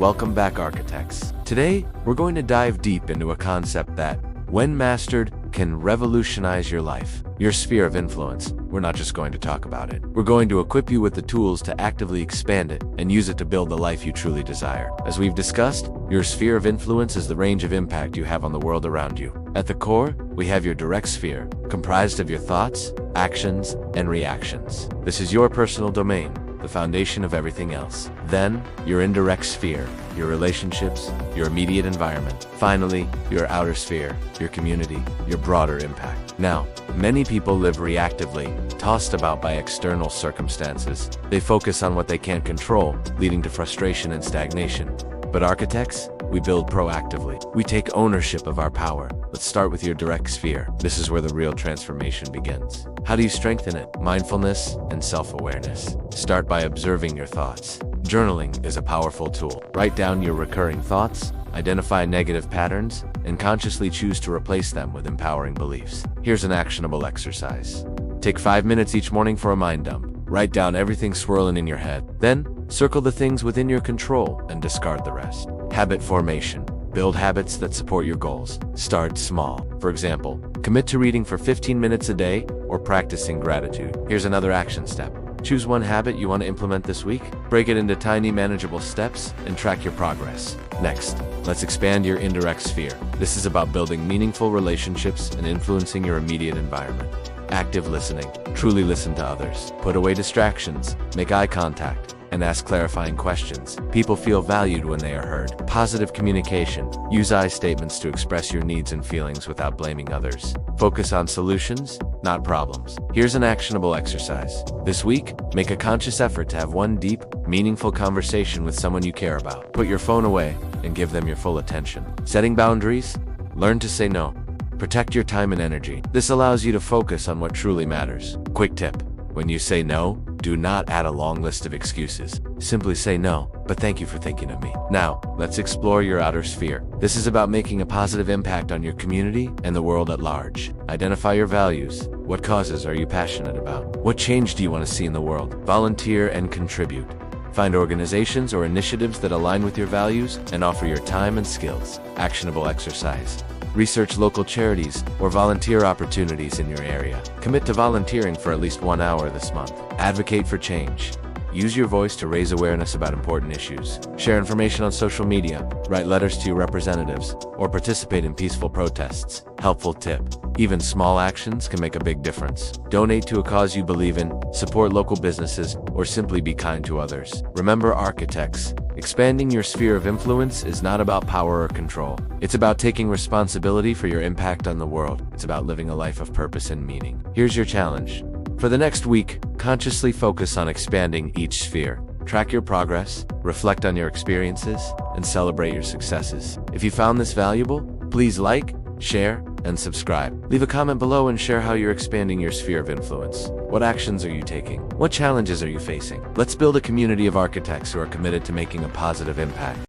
Welcome back, architects. Today, we're going to dive deep into a concept that, when mastered, can revolutionize your life. Your sphere of influence. We're not just going to talk about it. We're going to equip you with the tools to actively expand it and use it to build the life you truly desire. As we've discussed, your sphere of influence is the range of impact you have on the world around you. At the core, we have your direct sphere, comprised of your thoughts, actions, and reactions. This is your personal domain, the foundation of everything else. Then, your indirect sphere, your relationships, your immediate environment. Finally, your outer sphere, your community, your broader impact. Now, many people live reactively, tossed about by external circumstances. They focus on what they can't control, leading to frustration and stagnation. But architects, we build proactively. We take ownership of our power. Let's start with your direct sphere. This is where the real transformation begins. How do you strengthen it? Mindfulness and self-awareness. Start by observing your thoughts. Journaling is a powerful tool. Write down your recurring thoughts, identify negative patterns, and consciously choose to replace them with empowering beliefs. Here's an actionable exercise. Take 5 minutes each morning for a mind dump. Write down everything swirling in your head. Then, circle the things within your control and discard the rest. Habit formation. Build habits that support your goals. Start small. For example, commit to reading for 15 minutes a day or practicing gratitude. Here's another action step. Choose one habit you want to implement this week, break it into tiny manageable steps, and track your progress. Next, let's expand your indirect sphere. This is about building meaningful relationships and influencing your immediate environment. Active listening. Truly listen to others. Put away distractions, make eye contact, and ask clarifying questions. People feel valued when they are heard. Positive communication. Use I statements to express your needs and feelings without blaming others. Focus on solutions, not problems. Here's an actionable exercise. This week, make a conscious effort to have one deep, meaningful conversation with someone you care about. Put your phone away and give them your full attention. Setting boundaries. Learn to say no. Protect your time and energy. This allows you to focus on what truly matters. Quick tip. When you say no, do not add a long list of excuses. Simply say no, but thank you for thinking of me. Now, let's explore your outer sphere. This is about making a positive impact on your community and the world at large. Identify your values. What causes are you passionate about? What change do you want to see in the world? Volunteer and contribute. Find organizations or initiatives that align with your values and offer your time and skills. Actionable exercise. Research local charities or volunteer opportunities in your area. Commit to volunteering for at least 1 hour this month. Advocate for change. Use your voice to raise awareness about important issues. Share information on social media, write letters to your representatives, or participate in peaceful protests. Helpful tip. Even small actions can make a big difference. Donate to a cause you believe in, support local businesses, or simply be kind to others. Remember, architects, expanding your sphere of influence is not about power or control. It's about taking responsibility for your impact on the world. It's about living a life of purpose and meaning. Here's your challenge. For the next week, consciously focus on expanding each sphere. Track your progress, reflect on your experiences, and celebrate your successes. If you found this valuable, please like, share, and subscribe. Leave a comment below and share how you're expanding your sphere of influence. What actions are you taking? What challenges are you facing? Let's build a community of architects who are committed to making a positive impact.